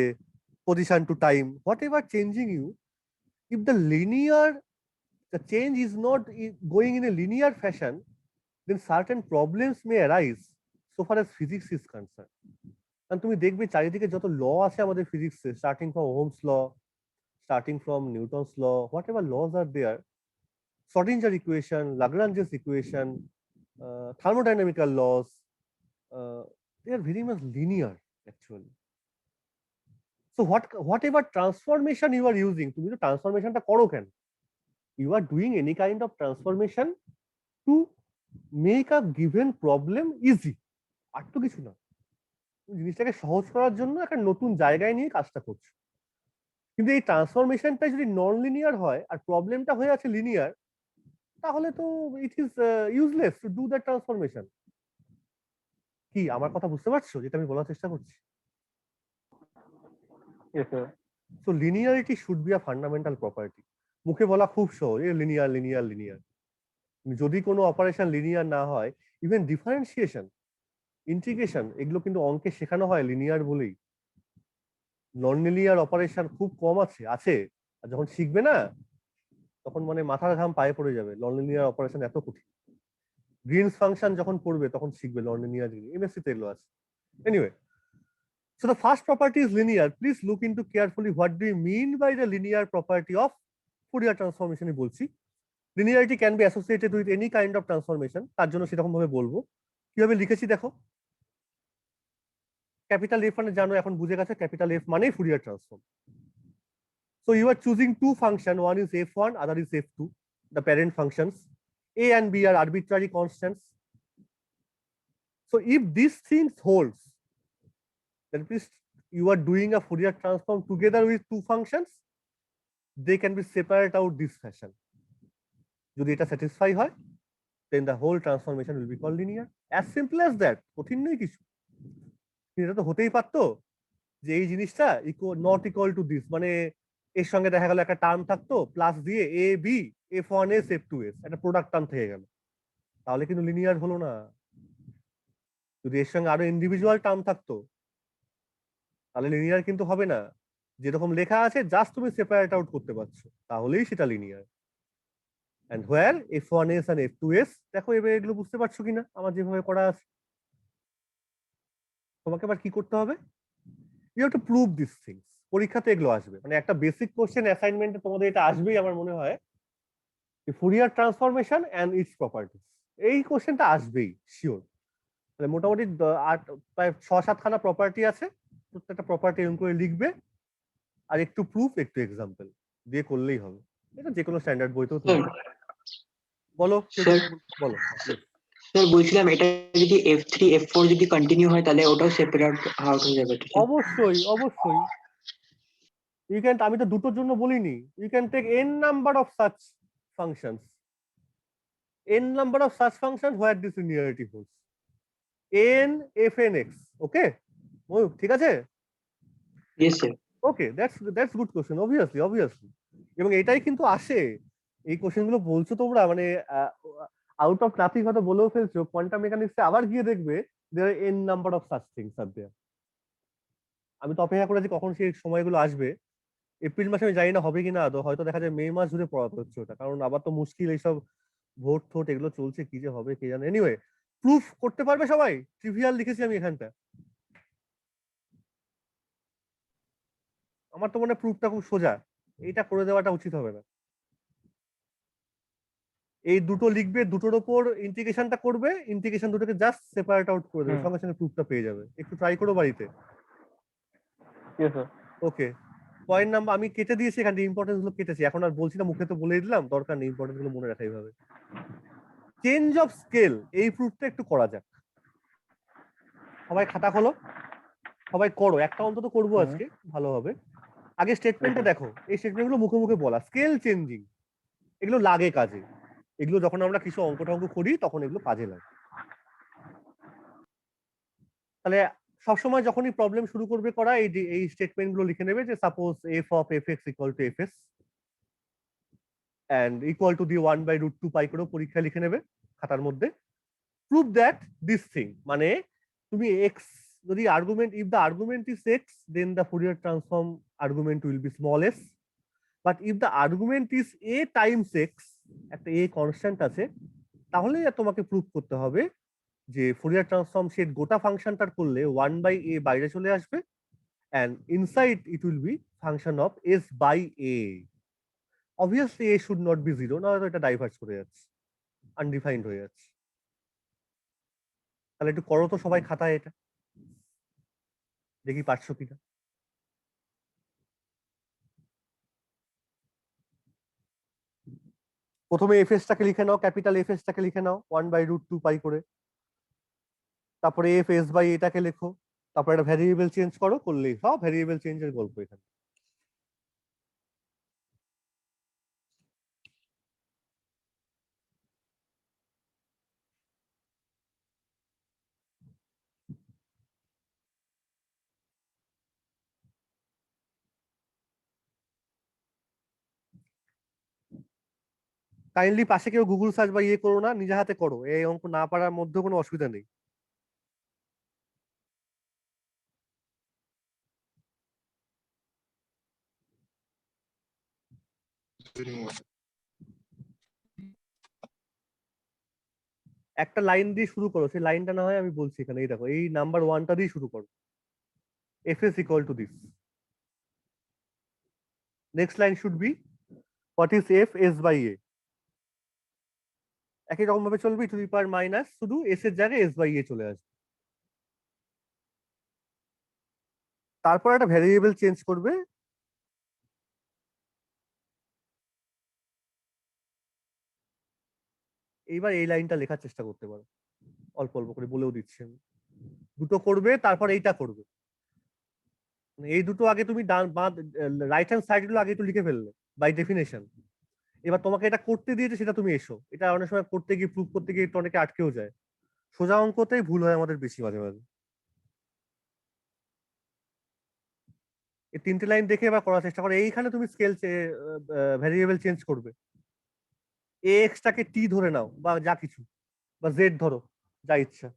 position to time, whatever changing you, if the change is not going in a linear fashion, then certain problems may arise so far as physics is concerned. কারণ তুমি দেখবে চারিদিকে যত ল আছে আমাদের ফিজিক্সে, starting from Ohm's law, starting from Newton's law, whatever laws are there, Schrodinger equation, Lagrange's equation, thermodynamical laws, they are very much linear actually. So whatever transformation you are using, তুমি তো ট্রান্সফরমেশনটা করো কেন? You are doing any kind of transformation to make a given problem easy, আর তো কিছু না। জিনিসটাকে সহজ করার জন্য একটা নতুন জায়গায় নিয়ে কাজটা করছো। কিন্তু এই ট্রান্সফরমেশনটা যদি নন লিনিয়ার হয় আর প্রবলেমটা হয়ে আছে লিনিয়ার, তাহলে তো it is useless to do that transformation. কি আমার কথা বুঝতে পারছো যেটা আমি বলার চেষ্টা করছি? Yes sir. So linearity should be a fundamental property. মুখে বলা খুব সহজ, লিনিয়ার লিনিয়ার লিনিয়ার। যদি কোনো অপারেশন লিনিয়ার না হয়, ইভেন ডিফারেন্সিয়েশন, ইন্টিগ্রেশন, এগুলো কিন্তু অঙ্কে শেখানো হয় লিনিয়ার বলেই। নন লিনিয়ার অপারেশন খুব কম আছে, আর যখন শিখবে না তখন মানে মাথার ঘাম পায়ে পড়ে যাবে, নন লিনিয়ার অপারেশন এত কঠিন। গ্রিনস ফাংশন যখন পড়বে তখন শিখবে নন লিনিয়ার, এমএসসি তে এগুলো আছে। Anyway, so the first property is linear. Please look into carefully what do you mean by the linear property of Fourier transformation. বলছি linearity can be associated with any kind of transformation, তার জন্য সেরকম ভাবে বলবো। কিভাবে লিখেছি দেখো, capital F মানে জানো, এখন বুঝে গেছে ক্যাপিটাল এফ মানে Fourier transform. So you are choosing two functions, one is f1, other is f2, the parent functions. A and B are arbitrary constants. So if these things holds, then please you are doing a Fourier transform together with two functions, they can be separated out this fashion. যদি এটা satisfy হয়, then the whole transformation will be called linear. As simple as that. কঠিন নয় কিছু। এটা তো হতেই পারতো যে এই জিনিসটা নট ইকুয়াল টু দিস, মানে এর সঙ্গে দেখা গেল একটা টার্ম থাকতো প্লাস দিয়ে এ বি f1s f2s, একটা প্রোডাক্ট টার্ম থেকে গেল, তাহলে কিন্তু লিনিয়ার হলো না। যদি এর সঙ্গে আরো ইন্ডিভিজুয়াল টার্ম থাকতো তাহলে লিনিয়ার কিন্তু হবে না। যেরকম লেখা আছে জাস্ট তুমি সেপারেট আউট করতে পারছো, তাহলেই সেটা linear. And where f1s and f2s, দেখো এবার এগুলো বুঝতে পারছো কিনা আমার যেভাবে করা আছে। তোমাকে আবার কি করতে হবে? You have to prove this things. পরীক্ষাতে এগুলো আসবে, মানে একটা বেসিক কোশ্চেন অ্যাসাইনমেন্টে তোমাদের এটা আসবেই আমার মনে হয়, Fourier transformation and it's properties, এই কোশ্চেনটা আসবেই শিওর। তাহলে মোটামুটি প্রায় 6-7খানা প্রপার্টি আছে, প্রত্যেকটা প্রপার্টি এরকম করে লিখবে, আর একটু প্রুফ একটু এক্সাম্পল দিয়ে করলেই হবে। এটা যে কোনো স্ট্যান্ডার্ড বইতেও তুমি বলো কেউ Sir. বলো। স্যার বলছিলাম এটা যদি F3 F4 যদি কন্টিনিউ হয় তাহলে ওটাও সেপারেট আউট হয়ে যাবে, ঠিক আছে? অবশ্যই অবশ্যই, ইউ ক্যান, আমি তো দুটোর জন্য বলিনি, you can take n number of such functions, n number of such function where this linearity holds, n fn x, okay Mayukh, ঠিক আছে? Yes sir. Okay, that's good question, obviously. এবং এটাই কিন্তু আসে, এই কোশ্চেন গুলো বলছো তোমরা মানে আউট অফ নাথিং হয়তো বলেও ফেলছো, কোয়ান্টাম মেকানিক্সে আবার গিয়ে দেখবে there an number of such things are there. আমি তো অপেক্ষা করে আছি কখন সেই সময়গুলো আসবে। এপ্রিল মাসে আমি জানি না হবে কিনা, আদৌ হয়তো দেখা যায় মে মাস জুড়ে পড়াতে হচ্ছে ওটা, কারণ আবার তো মুশকিল এইসব ভোট থোট এগুলো চলছে, কি যে হবে কে জানে। এনিওয়ে, প্রুফ করতে পারবে সবাই? ট্রিভিয়াল লিখেছি আমি এখানটা, আমার তো মনে হয় প্রুফটা খুব সোজা, এইটা করে দেওয়াটা উচিত হবে না। এই দুটো লিখবে, দুটোর ওপর ইন্টিগ্রেশনটা করবে, ইন্টিগ্রেশন দুটোকে জাস্ট সেপারেট আউট করে দেবে, সঙ্গে সঙ্গে প্রুফটা পেয়ে যাবে। একটু ট্রাই করো বাড়িতে। Yes sir. Okay, point number আমি কেটে দিয়েছি এখানে, ইম্পর্টেন্স গুলো কেটেছি, এখন আর বলছি না, মুখে তো বলে দিলাম, দরকার নেই ইম্পর্টেন্স গুলো মনে রাখা এইভাবে। চেঞ্জ অফ স্কেল, এই প্রুফটা একটু করা যাক। সবাই খাতা খোলো, সবাই করো, একটা অন্তত করবো আজকে, ভালো হবে। আগে স্টেটমেন্টটা দেখো, এই স্টেটমেন্ট গুলো মুখে মুখে বলা, স্কেল চেঞ্জিং, এগুলো লাগে কাজে, এগুলো যখন আমরা কিছু অঙ্ক টঙ্ক করি তখন এগুলো কাজে লাগে। তাহলে সবসময় যখনই প্রবলেম শুরু করবে করা, এই স্টেটমেন্ট গুলো লিখে নেবে, যে suppose F of F x equal to F S and equal to the 1/√2 পাই করে পরীক্ষা লিখে নেবে খাতার মধ্যে। প্রুভ দ্যাট দিস থিং, মানে তুমি এক্স যদি argument, if the argument is x then the Fourier transform argument will be small s, but if the argument is a times x, একটা এ কনস্ট্যান্ট আছে, তাহলে তোমাকে প্রুভ করতে হবে যে ফুরিয়ার ট্রান্সফর্ম সেট গোটা ফাংশনটার করলে 1/a বাইরে চলে আসবে, and inside it will be function of s by a. Obviously a should not be 0, না এটা ডাইভার্জ করে যাচ্ছে, আনডিফাইন্ড হয়ে যাচ্ছে। তাহলে একটু করো তো সবাই খাতায়, এটা দেখি পারছো কিনা। প্রথমে এফএস টাকে লিখে নাও, ক্যাপিটাল এফএস টাকে লিখে নাও 1/√2 পাই করে, তারপরে এফ এস বাই এটাকে লেখো, তারপরে একটা ভ্যারিয়েবল চেঞ্জ করো, করলেই সব ভ্যারিয়েবল চেঞ্জের গল্প এখানে। কাইন্ডলি পাশে কেউ গুগল সার্চ বা ইয়ে করো না, নিজে হাতে করো, এই অঙ্ক না পারার মধ্যে কোনো অসুবিধা নেই। একটা লাইন দিয়ে শুরু করো, সেই লাইনটা না হয় আমি বলছি এখানে, এই দেখো এই নাম্বার 1টা দিয়ে শুরু করো, F S equal to this, next line should be what is F S by A, একই রকম ভাবে চলবে, টু দি পাওয়ার মাইনাস, শুধু এস এর জায়গায় এস বাই এ চলে আসবে। তারপর একটা ভ্যারিয়েবল চেঞ্জ করবে, এইবার এই লাইনটা লেখার চেষ্টা করতে পারো, অল্প অল্প করে বলেও দিচ্ছি আমি। দুটো করবে, তারপর এইটা করবে, মানে এই দুটো আগে তুমি ডান বাঁ রাইট হ্যান্ড সাইড গুলো আগে একটু লিখে ফেললে বাই ডেফিনেশন। এবার তোমাকে এটা করতে দিয়েছে, সেটা তুমি এসো, এটা অনেক সময় করতে গিয়ে প্রুভ করতে গিয়ে একটু অনেকে আটকেও যায়, সোজা অঙ্কতেই ভুল হয় আমাদের বেশি মাঝে মাঝে। এই 3টে লাইন দেখে এবার করার চেষ্টা করো। এইখানে তুমি স্কেল ভ্যারিয়েবল চেঞ্জ করবে, এ এক্স টাকে টি ধরে নাও বা যা কিছু, বা জেড ধরো, যা ইচ্ছা।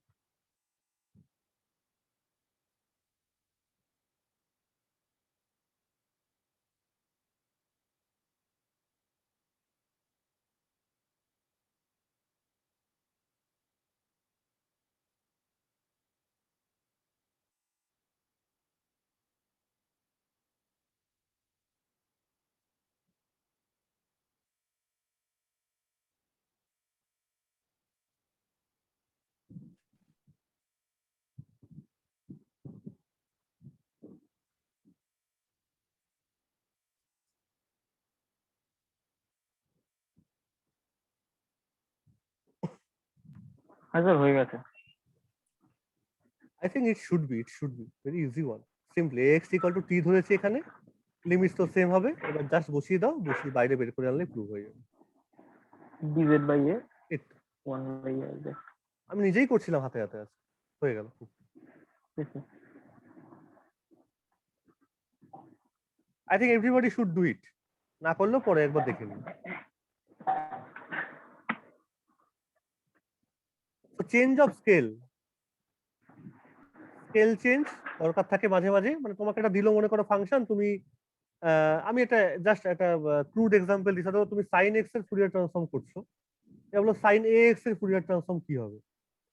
হ্যাঁ স্যার হয়ে গেছে। I think it should be very easy one. Simply ax equal to t ধরেছি এখানে, লিমিটস তো সেম হবে, এবার জাস্ট বসিয়ে দাও, বসিয়ে বাইরে বের করে আনলে প্রুভ হয়ে যাবে। dz by a It 1 by a আমি নিজেই করছিলাম হাতে হাতে, আছে হয়ে গেল। I think everybody should do it. না করলেও পরে একবার দেখে নিন। So change of scale change দরকার থাকে মাঝে মাঝে, মানে তোমাকে এটা দিল মনে করো ফাংশন, তুমি আমি এটা জাস্ট একটা ক্রুড এক্সাম্পল দিচ্ছি, ধরো তুমি sin x এর ফুরিয়ার ট্রান্সফর্ম করছো, এটা বলো sin ax এর ফুরিয়ার ট্রান্সফর্ম কি হবে,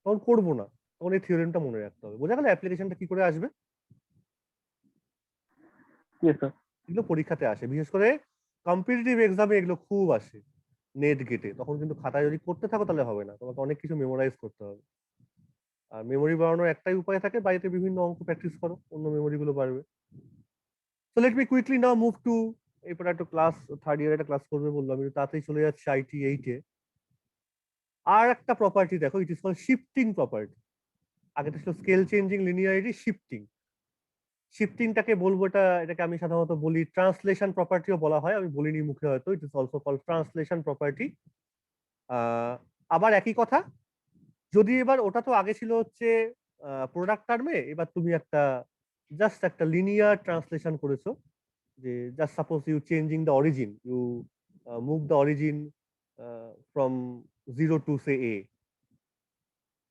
তখন করবো না, তখন এই থিওরেমটা মনে রাখতে হবে। বোঝা গেল অ্যাপ্লিকেশনটা কি করে আসবে? এগুলো পরীক্ষাতে আসে, বিশেষ করে কম্পিটিটিভ এক্সামে এগুলো খুব আসে নেট গেটে, তখন কিন্তু খাতায় যদি করতে থাকো তাহলে হবে না, তোমাকে অনেক কিছু মেমোরাইজ করতে হবে। আর মেমোরি বাড়ানোর একটাই উপায় থাকে, বাড়িতে বিভিন্ন অঙ্ক প্র্যাকটিস করো, অন্য মেমোরি গুলো বাড়বে। So let me quickly now move to, এরপর একটা ক্লাস থার্ড ইয়ার একটা ক্লাস করবে বললাম, আমি তাড়াতাড়ি চলে যাচ্ছি আইটি 8-এ। আর একটা প্রপার্টি দেখো, it is called shifting property. আগেটা ছিল স্কেল চেঞ্জিং লিনিয়ারিটি, শিফটিংটাকে বলবো, এটাকে আমি সাধারণত বলি ট্রান্সলেশন প্রপার্টিও বলা হয়, আমি বলিনি মুখে হয়তো, it is also called translation property. আবার একই কথা, যদি এবার ওটা তো আগে ছিল হচ্ছে প্রোডাক্ট টার্মে, এবার তুমি জাস্ট একটা লিনিয়ার ট্রান্সলেশন করেছো, যে just suppose you changing the origin, you move the origin from 0 to say a,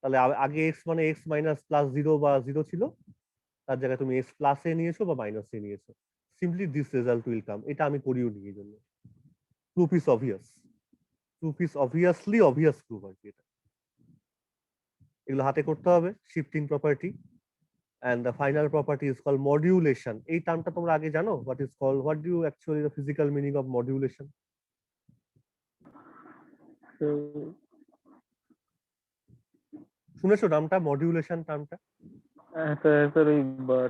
তাহলে আগে x মানে x মাইনাস প্লাস 0 বা 0 ছিল, তার জায়গায় তুমি x প্লাস এ নিয়েছো বা মাইনাস এ নিয়েছো, simply this result will come. এটা আমি করিও নি, এই জন্য proof is obviously obvious proof আর কি। এটা এগুলো হাতে করতে হবে, shifting property. and the final property is called modulation. এই টার্মটা তোমরা আগে জানো, what do you actually the physical meaning of modulation? শুনেছো নামটা মডিউলেশন টার্মটা? স্যার ওই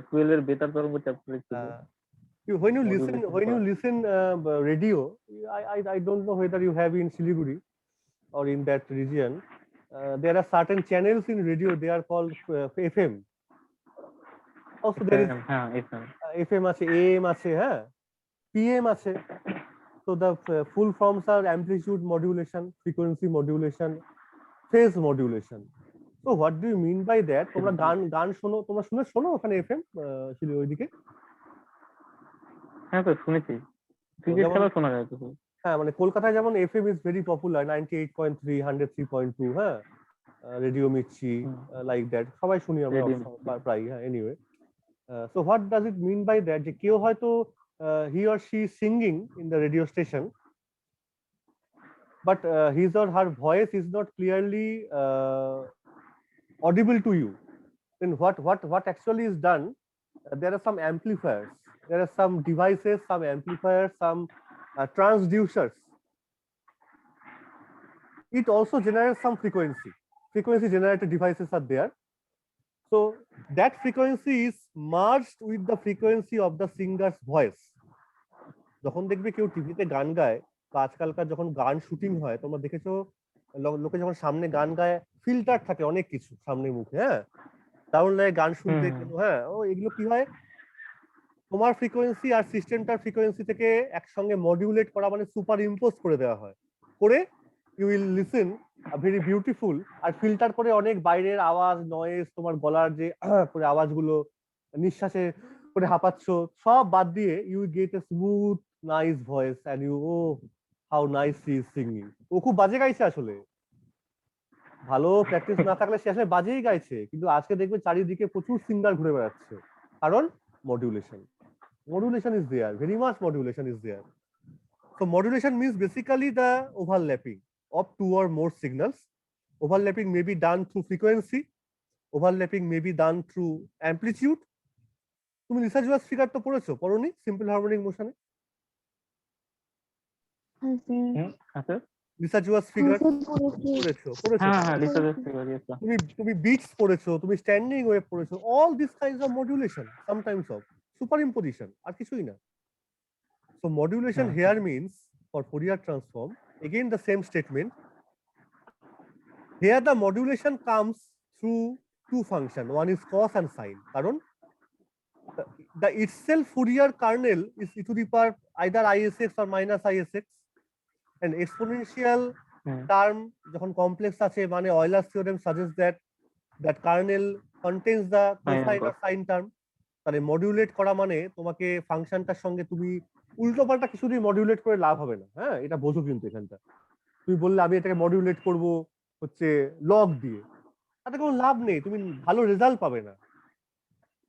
12 এর বেতার তরঙ্গ চ্যাপ্টারে ছিল। when you listen radio, I don't know whether you have in Siliguri or in that region, there are certain channels in radio, they are called FM. Also there is FM আছে, AM আছে, হ্যাঁ, PM আছে। So the full forms are amplitude modulation, frequency modulation, phase modulation. So what do you mean by that? তোমরা গান শোনো, তোমরা শোনো ওখানে FM ছিল ওইদিকে? হ্যাঁ স্যার শুনেছি, ক্রিকেট খেলা শোনা যায় তো। হ্যাঁ, মানে কলকাতায় যেমন FM is very popular, 98.3, 103.2, হ্যাঁ, রেডিও মির্চি, লাইক দ্যাট, সবাই শুনি আমরা প্রায়। হ্যাঁ, anyway, so what does it mean by that? যে কেউ হয়তো he or she is singing in the radio station, but his or her voice is not clearly audible to you. Then what actually is done? There are some amplifiers, there are some devices, some amplifiers, some transducers. It also generates some frequency generated devices are there. So that frequency is merged with the frequency of the singer's voice. যখন দেখবে কেউ টিভিতে গান গায় বা আজকালকার যখন গান শুটিং হয়, তোমরা দেখেছো লোকে যখন সামনে গান গায় ফিল্টার থাকে অনেক কিছু সামনে মুখে, হ্যাঁ, দারুণ লাগে গান শুনতে, কিন্তু হ্যাঁ, এগুলো কি হয়, তোমার ফ্রিকোয়েন্সি আর সিস্টেমটার ফ্রিকোয়েন্সি থেকে একসঙ্গে মডিউলেট করা, মানে সুপার ইম্পোজ করে দেওয়া হয়, করে you will listen very beautiful, আর ফিল্টার করে অনেক বাইরের আওয়াজ, নয়েজ, তোমার গলার যে করে আওয়াজগুলো, নিঃশ্বাসে করে হাঁপাচ্ছ, সব বাদ দিয়ে you get a smooth nice voice and you, oh how nice she is singing. ও খুব বাজে গাইছে আসলে, ভালো প্র্যাকটিস না থাকলে সে আসলে বাজেই গাইছে, কিন্তু আজকে দেখবে চারিদিকে প্রচুর সিঙ্গার ঘুরে বেড়াচ্ছে, কারণ modulation is there, very much modulation is there. So modulation means basically the overlapping of two or more signals. Overlapping may be done through frequency, overlapping may be done through amplitude. তুমি লিসাজুয়াস figure তো পড়োনি simple harmonic মোশনে? লিসাজুয়াস figure পড়েছো? তুমি bits পড়েছো, তুমি standing wave পড়েছো, all these kinds of modulation, sometimes of superimposition, আর কিছুই না। So modulation here means for Fourier transform, again the same statement, Here the modulation comes through two functions. One is cos and sine. কারণ the itself Fourier kernel is e to the power either isx or minus isx, and exponential term যখন complex আছে মানে Euler's theorem suggests that kernel contains the cosine or sine term. তাহলে modulate করা মানে তোমাকে ফাংশনটার সঙ্গে তুমি উল্টোপাল্টা কিছু দিয়ে মডিউলেট করে লাভ হবে না। হ্যাঁ, এটা বোঝো কিন্তু এখানটা। তুমি বললে আমি এটাকে মডিউলেট করব হচ্ছে লগ দিয়ে, তাতে কোনো লাভ নেই, তুমি ভালো রেজাল্ট পাবে না।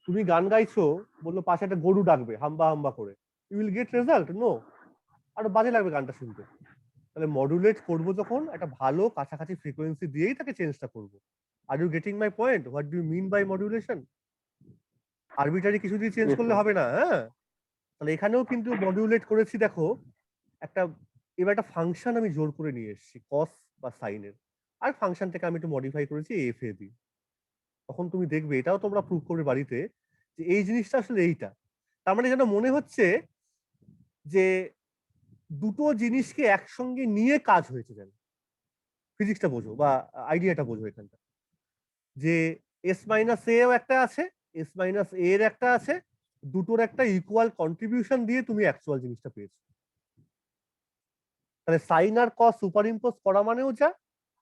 তুমি গান গাইছো, বললো পাশে একটা গরু ডাকবে হাম্বা হাম্বা করে, you will get result? No, আরো বাজে লাগবে গানটা শুনতে। তাহলে মডুলেট করবো যখন একটা ভালো কাছাকাছি ফ্রিকোয়েন্সি দিয়েই তাকে চেঞ্জটা করবো। Are you getting my point? What do you mean by modulation? Arbitrary কিছু দিয়ে চেঞ্জ করলে হবে না। হ্যাঁ, তাহলে এখানেও কিন্তু মডিউলেট করেছি। দেখো এবার একটা ফাংশন আমি জোর করে নিয়ে এসেছি কস বা সাইনের, আর ফাংশনটাকে আমি একটু মডিফাই করেছি এফ এ দিয়ে। তখন তুমি দেখবে, এটাও তোমরা প্রুভ করবে বাড়িতে, যে এই জিনিসটা আসলে এইটা। তার মানে যেন মনে হচ্ছে যে দুটো জিনিসকে একসঙ্গে নিয়ে কাজ হয়েছে। যেন ফিজিক্সটা বোঝো বা আইডিয়াটা বোঝো এখানটা, যে এস মাইনাস এও একটা আছে, এস মাইনাস এর একটা আছে, দুটোর একটা ইকুয়াল কন্ট্রিবিউশন দিয়ে তুমি অ্যাকচুয়াল জিনিসটা পেয়েছো। তাহলে সাইন আর কস সুপার ইম্পোজ করা মানেও যা,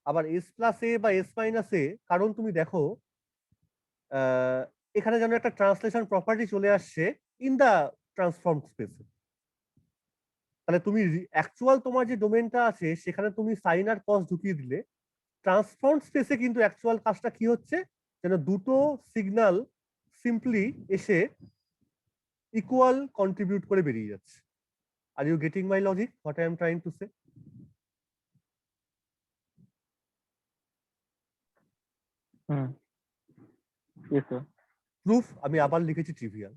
আবার এস প্লাস এ বা এস মাইনাস এ, কারণ তুমি দেখো এখানে যেন একটা ট্রান্সলেশন প্রপার্টি চলে আসছে ইন দা ট্রান্সফর্ম স্পেসে। তাহলে তুমি অ্যাকচুয়াল তোমার যে ডোমেনটা আছে সেখানে তুমি সাইন আর কস ঢুকিয়ে দিলে, ট্রান্সফর্ম স্পেসে কিন্তু অ্যাকচুয়াল কাজটা কি হচ্ছে, যেন দুটো সিগন্যাল সিম্পলি এসে ইকুয়াল কন্ট্রিবিউট করে বেরিয়ে যাচ্ছে। Are you getting my logic, what I am trying to say? Proof আমি আবার লিখেছি ট্রিভিয়াল।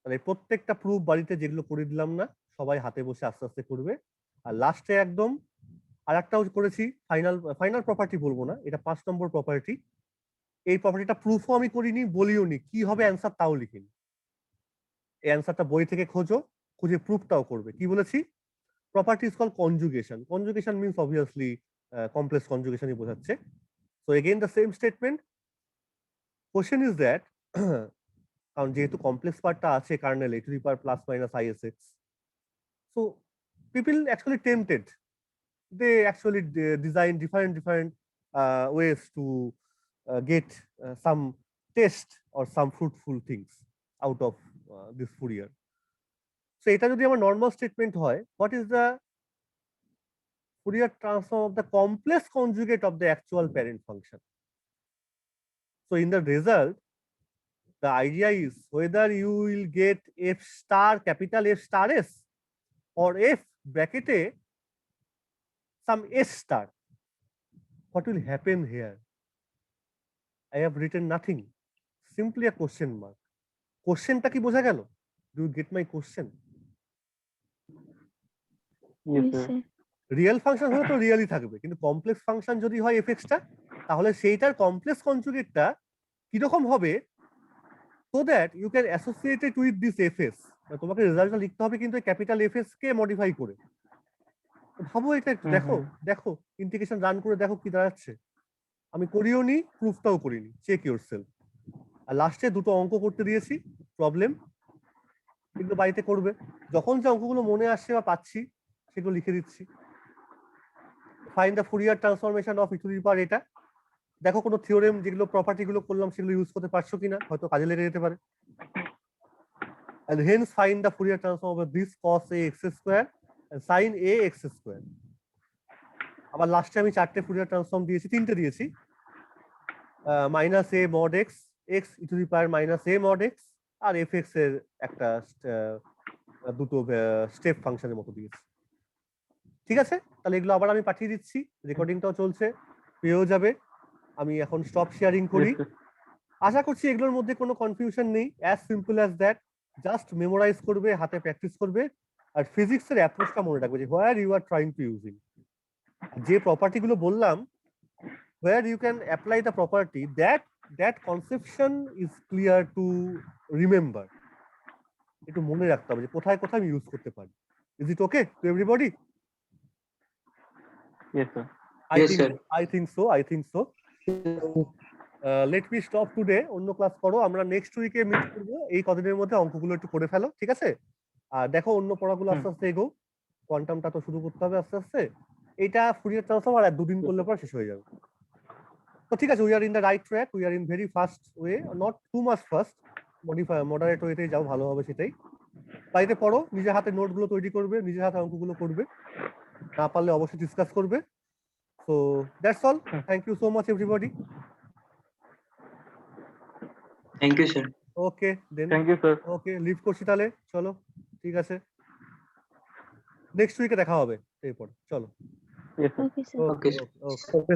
তাহলে প্রত্যেকটা প্রুফ বাড়িতে যেগুলো করে দিলাম না, সবাই হাতে বসে আস্তে আস্তে করবে। আর লাস্টে একদম আর একটাও করেছি, ফাইনাল প্রপার্টি বলবো না, এটা 5 নম্বর প্রপার্টি। এই প্রপার্টিটা প্রুফও আমি করিনি, বলিও নি, কি হবে অ্যান্সার তাও লিখিনি। এই অ্যান্সারটা বই থেকে খোঁজো, খুঁজে প্রুফটাও করবে। কি বলেছি? Property is call conjugation. Conjugation means obviously complex কনজুগেশনই বোঝাচ্ছে। So again the same statement. Question is that, কারণ যেহেতু কমপ্লেক্স পার্টটা আছে kernel e to the power plus minus i s x, so people actually tempted, they actually design different ways to get some taste or some fruitful things out of this Fourier. So এটা যদি আমার normal statement হয়, what is the Fourier transform of the complex conjugate of the actual parent function? So in the result, the idea is whether you will get f star, capital F star s, or f bracket a some s star. What will happen here? I have written nothing, simply a question mark. কোশ্চেনটা কি বোঝা গেল? Do you get my question? Real function হলে তো রিয়েলই থাকবে, কিন্তু complex function যদি হয় এফএক্সটা, তাহলে সেইটার কমপ্লেক্স কনজুগেটটা কিরকম হবে, so that you can associate it with this FS. তোমাকে রেজাল্টটা লিখতে হবে কিন্তু ক্যাপিটাল এফএস কে মডিফাই করে। ভাবো এটা একটু, দেখো ইন্টিগ্রেশন রান করে দেখো কি দাঁড়াচ্ছে। আমি করিও নি, প্রুফটাও করিনি, চেক ইউর সেলফ। আর লাস্টে দুটো অঙ্ক করতে দিয়েছি প্রবলেম, এগুলো বাড়িতে করবে। যখন যে অঙ্কগুলো মনে আসছে বা পাচ্ছি সেগুলো লিখে দিচ্ছি। Find the Fourier transformation of e to the power এটা। দেখো কোনো থিওরেম যেগুলো প্রপার্টি গুলো করলাম সেগুলো ইউজ করতে পারছো কিনা, হয়তো কাজে লেগে যেতে পারে। and hence find the Fourier transform of this cos a x square and sin a x square. আবার লাস্টে আমি চারটে ফুরিয়ার ট্রান্সফর্ম দিয়েছি, তিনটে দিয়েছি, minus a mod x, x e to the power minus a mod x, আর f x এর একটা দুটো স্টেপ ফাংশনের মতো দিয়েছি। ঠিক আছে, তাহলে এগুলো আবার আমি পাঠিয়ে দিচ্ছি, রেকর্ডিংটাও চলছে, পেয়েও যাবে। আমি এখন স্টপ শেয়ারিং করি। আশা করছি এগুলোর মধ্যে কোনো কনফিউশন নেই। As simple as that, just memorize করবে, হাতে প্র্যাকটিস করবে, আর ফিজিক্সের অ্যাপ্রোচটা মনে রাখবে যে where you are trying to use it. যে প্রপার্টি গুলো বললাম, where you can apply the property, that conception is clear to remember. একটু মনে রাখতে হবে যে কোথায় কোথায় আমি ইউজ করতে পারি। Is it okay to everybody? Yes sir. Yes, sir. I think so. Let me stop today. অন্য ক্লাস করো, আমরা নেক্সট উইকে মিট করবো। এই কদিনের মধ্যে অঙ্কগুলো একটু করে ফেলো, ঠিক আছে? আর দেখো অন্য পড়াগুলো আস্তে আস্তে এগো। কোয়ান্টামটা তো শুরু করতে হবে আস্তে আস্তে। এটা ফুরিয়ার ট্রান্সফর্ম আর 2 দিন করলে পর শেষ হয়ে যাবে। তো ঠিক আছে, we are in the right track, we are in very fast way, not too much fast, moderate ওয়েতেই যাও, ভালো হবে সেটাই। বাড়িতে পড়ো, নিজের হাতে নোটগুলো তৈরি করবে, নিজের হাতে অঙ্কগুলো করবে, না পারলে অবশ্যই ডিসকাস করবে। So that's all, thank you so much everybody. Thank you, sir. Okay then, thank you sir. Okay leave করছি তাহলে, চলো ঠিক আছে, নেক্সট উইকে দেখা হবে এরপর, চলো। Yes sir. Okay, sir. ওকে Okay, sir. ওকে।